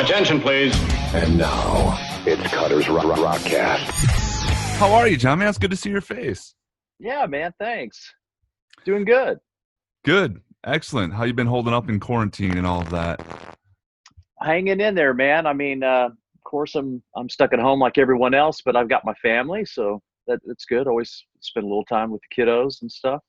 Attention, please. And now, it's Cutter's Rockcast. How are you, John? Man, it's good to see your face. Yeah, man, thanks. Doing good. Good. Excellent. How you been holding up in quarantine and all of that? Hanging in there, man. I mean, of course, I'm stuck at home like everyone else, but I've got my family, so that's good. Always spend a little time with the kiddos and stuff.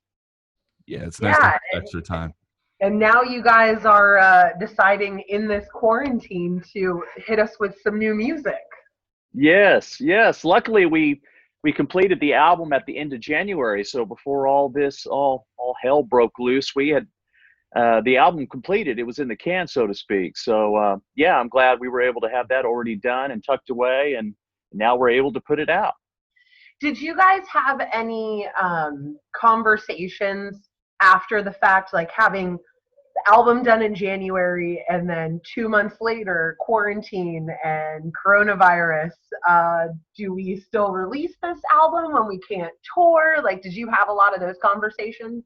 Yeah, it's nice to have extra time. And now you guys are deciding in this quarantine to hit us with some new music. Yes. Luckily, we completed the album at the end of January. So before all this, all hell broke loose, we had the album completed. It was in the can, so to speak. So, yeah, I'm glad we were able to have that already done and tucked away. And now we're able to put it out. Did you guys have any conversations after the fact, like having the album done in January and then 2 months later, quarantine and coronavirus, do we still release this album when we can't tour? Like, did you have a lot of those conversations?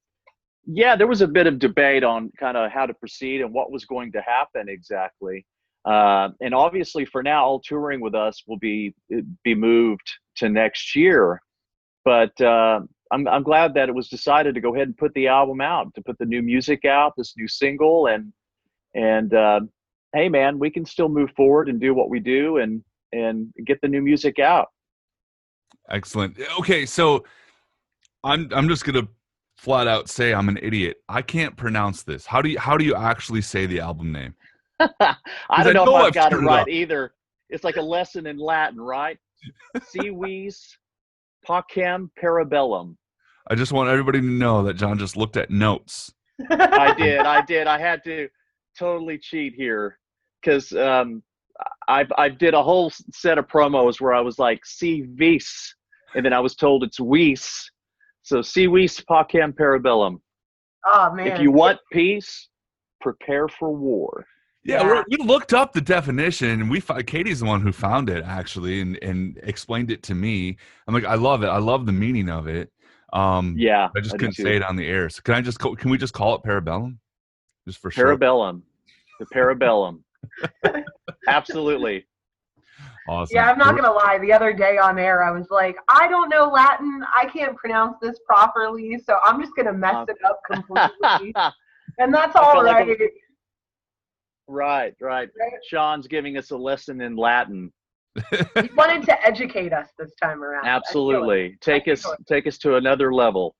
Yeah, there was a bit of debate on kind of how to proceed and what was going to happen exactly. And obviously for now, all touring with us will be moved to next year. But I'm glad that it was decided to go ahead and put the album out, to put the new music out, this new single, and hey man, we can still move forward and do what we do and get the new music out. Excellent. Okay, so I'm just gonna flat out say I'm an idiot. I can't pronounce this. How do you actually say the album name? I don't know if I've got it right either. It's like a lesson in Latin, right? Si Vis Pacem Bellum. I just want everybody to know that John just looked at notes. I did. I had to totally cheat here because I did a whole set of promos where I was like Si Vis, and then I was told it's Vis. So Si Vis Pacem Bellum. Oh man! If you want peace, prepare for war. Yeah, we looked up the definition, and Katie's the one who found it actually, and explained it to me. I'm like, I love it. I love the meaning of it. Yeah, I just couldn't say it on the air. So can we just call it Parabellum? Just for sure. Parabellum. The Parabellum. Absolutely. Awesome. Yeah, I'm not going to lie. The other day on air, I was like, I don't know Latin. I can't pronounce this properly, so I'm just going to mess it up completely. And that's all right. Right. Sean's giving us a lesson in Latin. He wanted to educate us this time around. Absolutely. Take us to another level.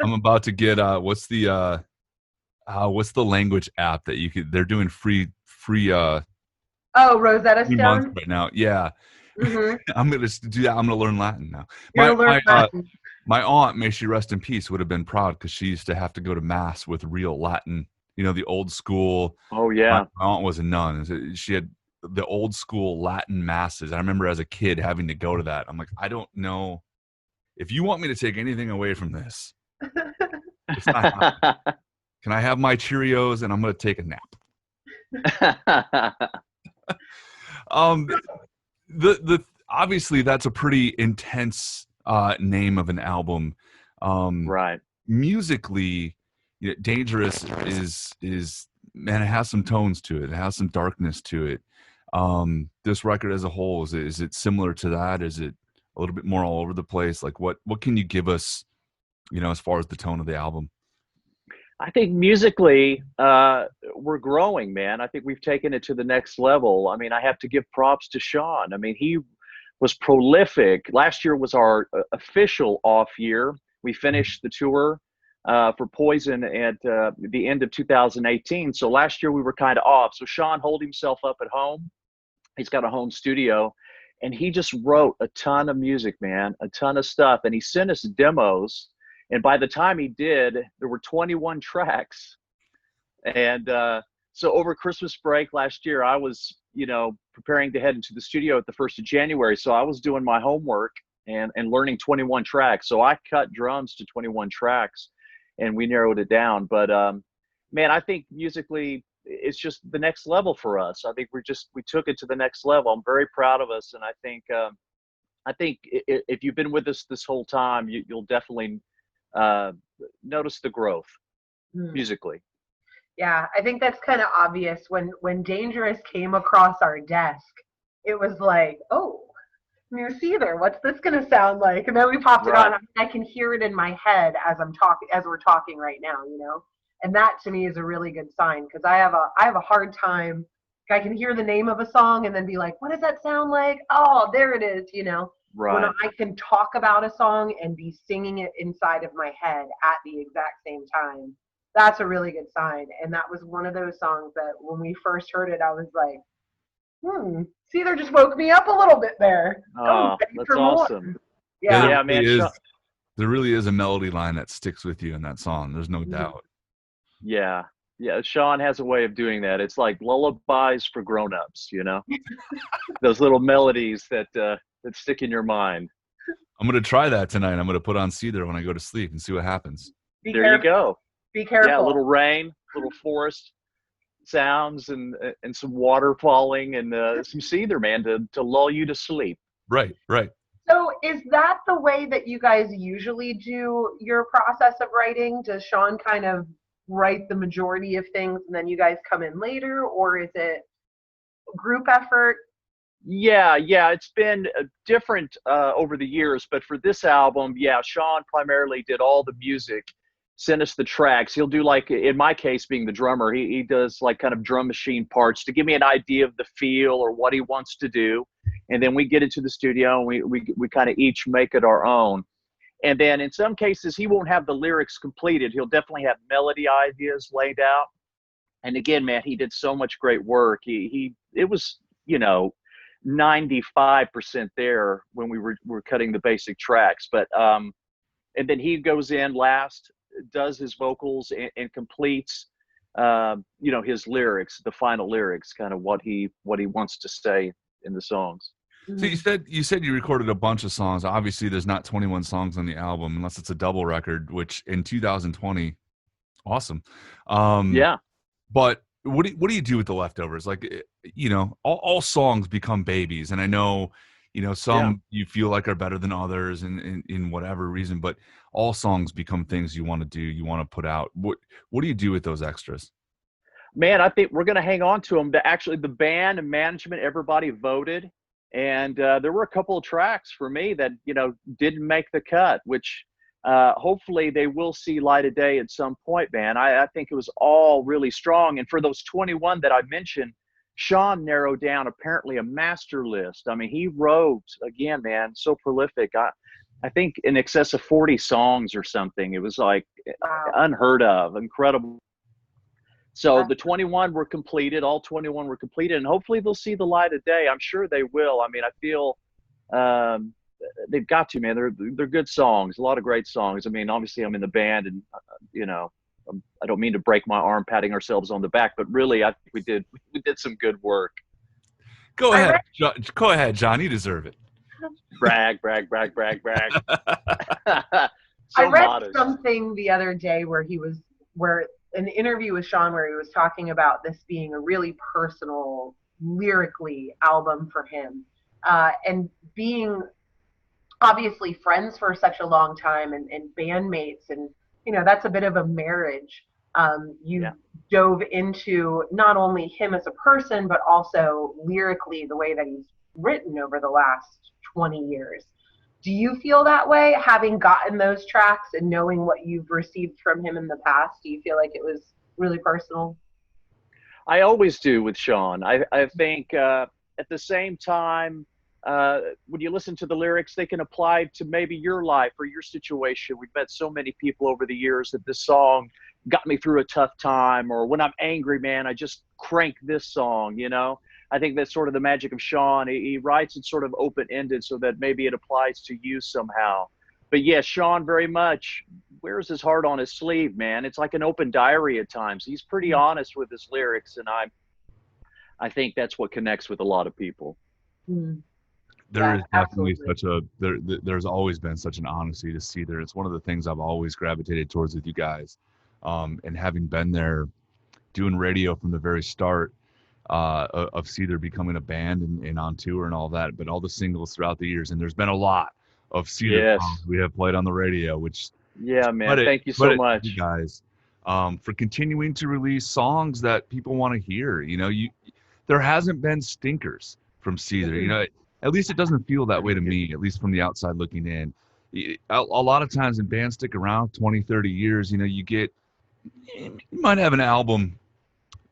I'm about to get what's the language app that they're doing free Rosetta Stone right now. Yeah. Mm-hmm. I'm gonna do that. I'm gonna learn Latin now. My aunt, may she rest in peace, would have been proud because she used to have to go to mass with real Latin. You know, the old school. Oh yeah. My aunt was a nun. She had the old school Latin masses. I remember as a kid having to go to that. I'm like, I don't know if you want me to take anything away from this. It's not happening. Can I have my Cheerios and I'm going to take a nap? The obviously that's a pretty intense name of an album. Right. Musically, Dangerous is man, it has some tones to it. It has some darkness to it. This record as a whole, is it similar to that? Is it a little bit more all over the place? Like what can you give us, as far as the tone of the album? I think musically, we're growing, man. I think we've taken it to the next level. I mean, I have to give props to Sean. I mean, he was prolific. Last year was our official off year. We finished the tour for Poison at the end of 2018. So last year we were kind of off. So Sean holed himself up at home. He's got a home studio, and he just wrote a ton of music, man, a ton of stuff. And he sent us demos. And by the time he did, there were 21 tracks. And so over Christmas break last year, I was, preparing to head into the studio at the 1st of January. So I was doing my homework and learning 21 tracks. So I cut drums to 21 tracks and we narrowed it down. But man, I think musically, it's just the next level for us. I think we took it to the next level. I'm very proud of us. And I think if you've been with us this whole time, you'll definitely notice the growth musically. Yeah, I think that's kind of obvious. When Dangerous came across our desk, it was like, oh, new Seether. What's this gonna sound like? And then we popped it Right. on. I can hear it in my head as we're talking right now, you know. And that to me is a really good sign because I have a hard time. I can hear the name of a song and then be like, what does that sound like? Oh, there it is, you know. When Right. I can talk about a song and be singing it inside of my head at the exact same time, that's a really good sign. And that was one of those songs that when we first heard it, I was like, Seether just woke me up a little bit there. Oh, Ready that's for more. awesome. Yeah. Yeah, man. There really is a melody line that sticks with you in that song. There's no Mhm. doubt. Yeah. Yeah. Sean has a way of doing that. It's like lullabies for grown-ups, you know? Those little melodies that stick in your mind. I'm gonna try that tonight. I'm gonna put on Seether when I go to sleep and see what happens. Be There careful. you go. Be careful. Yeah, a little rain, little forest sounds, and some water falling, and some Seether, man, to lull you to sleep. Right. So is that the way that you guys usually do your process of writing? Does Sean kind of write the majority of things and then you guys come in later, or is it group effort? Yeah, it's been different over the years, but for this album, yeah, Sean primarily did all the music, sent us the tracks. He'll do, like, in my case, being the drummer, he does like kind of drum machine parts to give me an idea of the feel or what he wants to do, and then we get into the studio and we kind of each make it our own. And then in some cases, he won't have the lyrics completed. He'll definitely have melody ideas laid out. And again, man, he did so much great work. It was, 95% there when we were cutting the basic tracks. But and then he goes in last, does his vocals, and completes his lyrics, the final lyrics, kind of what he wants to say in the songs. So you said you recorded a bunch of songs. Obviously, there's not 21 songs on the album unless it's a double record, which in 2020, awesome. Yeah. But what do you do with the leftovers? Like, all songs become babies, and I know, some you feel like are better than others, in whatever reason. But all songs become things you want to do, you want to put out. What do you do with those extras? Man, I think we're going to hang on to them. Actually, the band and management, everybody voted. And there were a couple of tracks for me that, didn't make the cut, which hopefully they will see light of day at some point, man. I think it was all really strong. And for those 21 that I mentioned, Sean narrowed down apparently a master list. I mean, he wrote, again, man, so prolific. I think in excess of 40 songs or something. It was like unheard of, incredible. So the 21 were completed, all 21 were completed, and hopefully they'll see the light of day. I'm sure they will. I mean, I feel they've got to, man. They're good songs, a lot of great songs. I mean, obviously I'm in the band, and I don't mean to break my arm patting ourselves on the back, but really I think we did some good work. Go ahead, John. You deserve it. Brag. So I read modest. something the other day where an interview with Sean where he was talking about this being a really personal, lyrically album for him, and being obviously friends for such a long time and bandmates, and that's a bit of a marriage. You dove into not only him as a person, but also lyrically the way that he's written over the last 20 years. Do you feel that way, having gotten those tracks and knowing what you've received from him in the past? Do you feel like it was really personal? I always do with Sean. I think at the same time, when you listen to the lyrics, they can apply to maybe your life or your situation. We've met so many people over the years that this song got me through a tough time, or when I'm angry, man, I just crank this song, I think that's sort of the magic of Sean. He writes it sort of open-ended so that maybe it applies to you somehow. But yes, Sean very much wears his heart on his sleeve, man. It's like an open diary at times. He's pretty honest with his lyrics, and I think that's what connects with a lot of people. There is definitely there's always been such an honesty to Seether. It's one of the things I've always gravitated towards with you guys. And having been there, doing radio from the very start, of Seether becoming a band and on tour and all that, but all the singles throughout the years, and there's been a lot of Seether songs we have played on the radio, which man, thank you so much, you guys. for continuing to release songs that people want to hear. There hasn't been stinkers from Seether. At least it doesn't feel that way to me, at least from the outside looking in. A lot of times when bands stick around 20, 30 years, you might have an album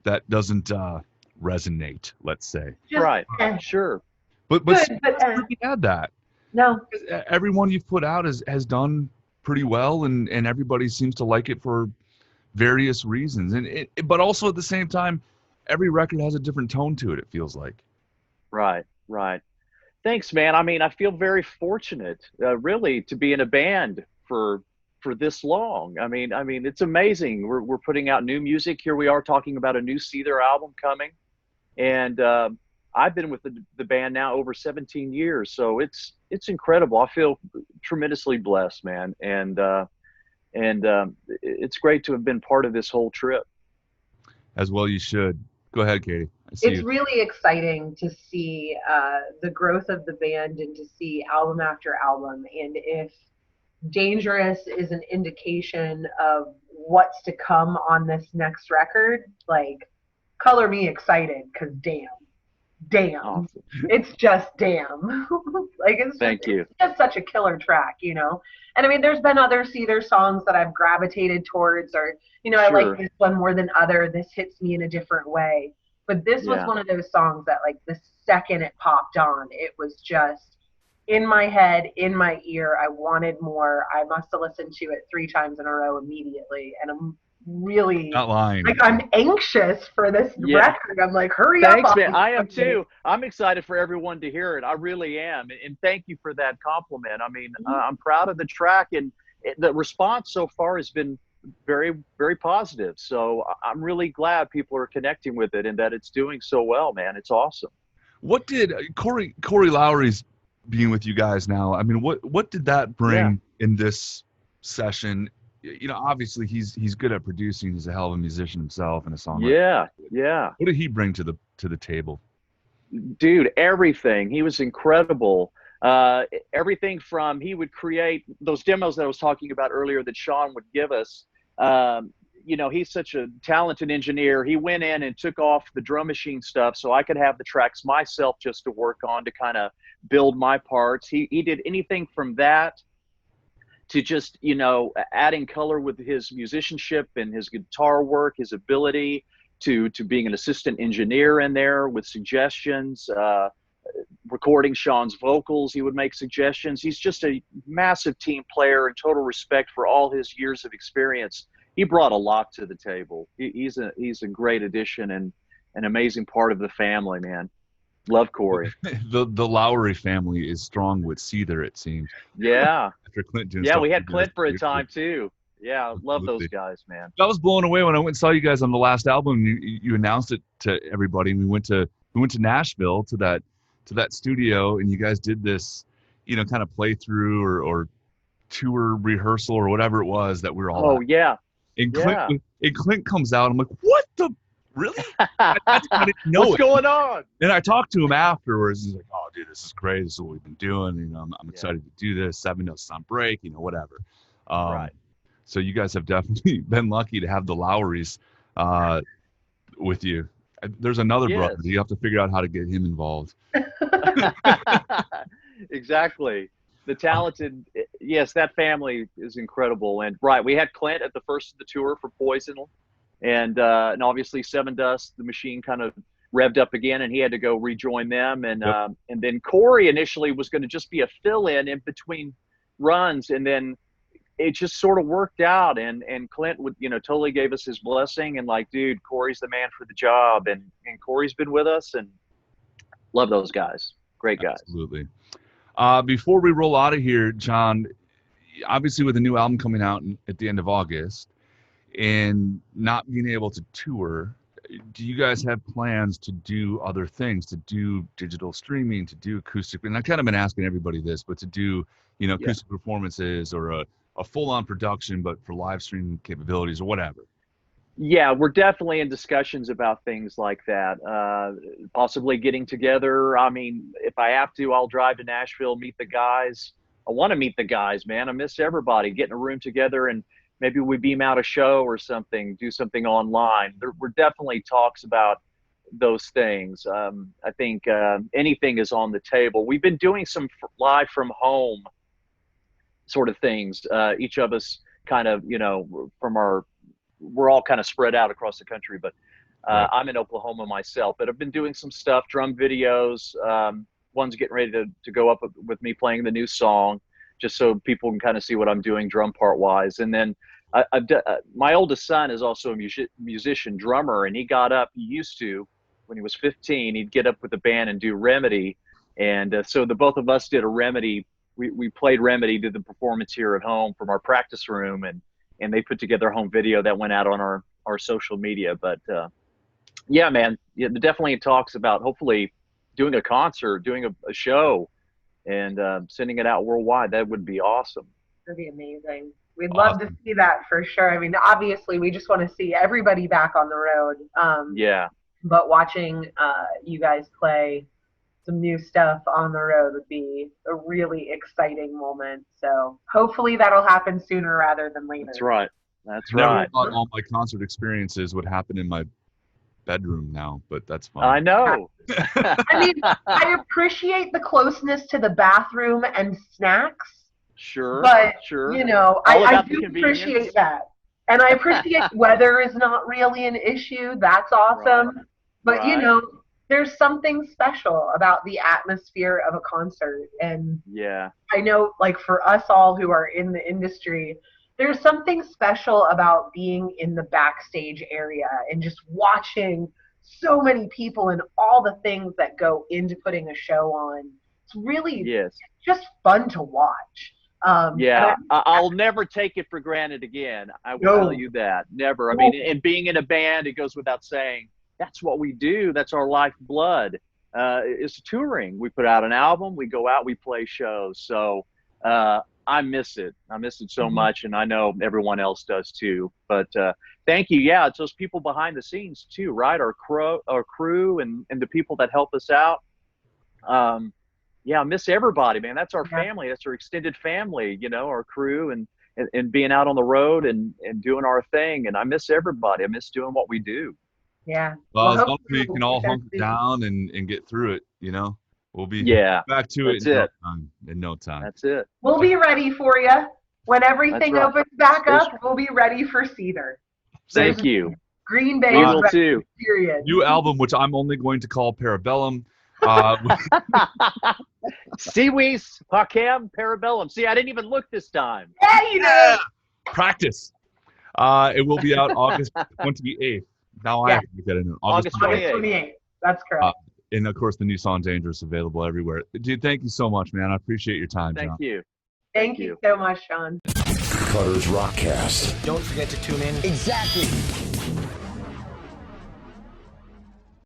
that doesn't resonate, let's say. Right. Sure. But Good, but we had that. no. Everyone you've put out has done pretty well, and everybody seems to like it for various reasons. But also at the same time, every record has a different tone to it, it feels like. Right. Thanks, man. I mean, I feel very fortunate, really, to be in a band for this long. I mean, it's amazing. We're putting out new music. Here we are talking about a new Seether album coming, and I've been with the band now over 17 years, so it's incredible. I feel tremendously blessed, man, and it's great to have been part of this whole trip. As well, you should. Go ahead, Katie. It's really exciting to see the growth of the band and to see album after album. And if Dangerous is an indication of what's to come on this next record, like, color me excited, because damn. Awesome. It's just damn. Like, it's just such a killer track, And I mean, there's been other Seether songs that I've gravitated towards, or, I like this one more than other. This hits me in a different way. But this was one of those songs that, like, the second it popped on, it was just in my head, in my ear. I wanted more. I must have listened to it 3 times in a row immediately. And I'm really not lying. Like, I'm anxious for this record. I'm like, hurry up. Thanks, man. I am too. I'm excited for everyone to hear it. I really am. And thank you for that compliment. I mean, I'm proud of the track, and the response so far has been very, very positive. So I'm really glad people are connecting with it and that it's doing so well, man. It's awesome. What did Cory Lowery's being with you guys now? I mean, what did that bring in this session? Obviously he's good at producing. He's a hell of a musician himself and a songwriter. Yeah. What did he bring to the table? Dude, everything. He was incredible. Everything from, he would create those demos that I was talking about earlier that Sean would give us. He's such a talented engineer. He went in and took off the drum machine stuff so I could have the tracks myself just to work on, to kind of build my parts. He did anything from that to just, adding color with his musicianship and his guitar work, his ability to being an assistant engineer in there with suggestions, recording Sean's vocals. He would make suggestions. He's just a massive team player, and total respect for all his years of experience. He brought a lot to the table. He's a great addition and an amazing part of the family, man. Love Cory. The Lowery family is strong with Seether, it seems. Yeah. After Clint doing we had Clint for a time too. Yeah, love those guys, man. I was blown away when I went and saw you guys on the last album. You announced it to everybody, and we went to Nashville to that studio, and you guys did this, kind of playthrough or tour rehearsal or whatever it was that we were all. Oh at. Yeah. And Clint comes out. I'm like, what the. Really? I didn't know What's going on? And I talked to him afterwards. He's like, "Oh, dude, this is great. This is what we've been doing. I'm excited to do this. 7 Notes on Break. Whatever." Right. So you guys have definitely been lucky to have the Lowrys with you. There's another brother. You have to figure out how to get him involved. Exactly. The talented. Yes, that family is incredible. And we had Clint at the first of the tour for Poison. And obviously Seven Dust, the machine kind of revved up again, and he had to go rejoin them. And and then Cory initially was going to just be a fill-in between runs, and then it just sort of worked out. And Clint would totally gave us his blessing, and like, dude, Cory's the man for the job. And Cory's been with us, and love those guys. Great guys. Absolutely. Before we roll out of here, John, obviously with a new album coming out at the end of August, and not being able to tour, do you guys have plans to do other things, to do digital streaming, to do acoustic? And I've kind of been asking everybody this, but to do, acoustic performances or a full-on production, but for live streaming capabilities or whatever. Yeah, we're definitely in discussions about things like that. Possibly getting together. I mean, if I have to, I'll drive to Nashville, meet the guys. I want to meet the guys, man. I miss everybody. Getting a room together and maybe we beam out a show or something, do something online. There were definitely talks about those things. I think anything is on the table. We've been doing some live from home sort of things. Each of us kind of, we're all kind of spread out across the country, but Right. I'm in Oklahoma myself, but I've been doing some stuff, drum videos. One's getting ready to go up with me playing the new song, just so people can kind of see what I'm doing drum part wise. And then my oldest son is also a musician drummer, and he used to, when he was 15, he'd get up with the band and do Remedy. And so the both of us did a Remedy. We played Remedy, did the performance here at home from our practice room, and they put together a home video that went out on our social media. But yeah, man, definitely talks about hopefully doing a concert, doing a show, and sending it out worldwide. That would be awesome. That'd be amazing. We'd love to see that for sure. I mean, obviously, we just want to see everybody back on the road. Yeah. But watching you guys play some new stuff on the road would be a really exciting moment. So hopefully that'll happen sooner rather than later. That's right. That's Never right. thought all my concert experiences would happen in my bedroom now, but that's fine. I know. I mean, I appreciate the closeness to the bathroom and snacks. Sure. But, sure. I do appreciate that. And I appreciate weather is not really an issue. That's awesome. Right. But, Right. there's something special about the atmosphere of a concert. And Yeah. I know, like, for us all who are in the industry, there's something special about being in the backstage area and just watching so many people and all the things that go into putting a show on. It's really just fun to watch. Yeah, I'll never take it for granted again. I will tell you that. Never. I mean, and being in a band, it goes without saying, that's what we do. That's our lifeblood. It's touring. We put out an album. We go out. We play shows. So I miss it. I miss it so much, and I know everyone else does too. But thank you. Yeah, it's those people behind the scenes too, right? Our crew, and the people that help us out. Yeah, I miss everybody, man. That's our family. That's our extended family. Our crew and being out on the road and doing our thing. And I miss everybody. I miss doing what we do. Yeah. Well, as long as we can all hunker down and get through it, we'll be back to it in no time. That's it. We'll be ready for you. When everything opens back up, we'll be ready for Seether. Thank you. Green Bay We is will ready, too. period. New album, which I'm only going to call Parabellum. Si Vis Pacem, Parabellum. See, I didn't even look this time. Yeah, Practice. It will be out August 28th. Now I have to get it in August 28th. That's correct. And of course, the new song "Dangerous" available everywhere. Dude, thank you so much, man. I appreciate your time, John. Thank you. Thank you so much, Sean. Cutter's Rockcast. Don't forget to tune in. Exactly.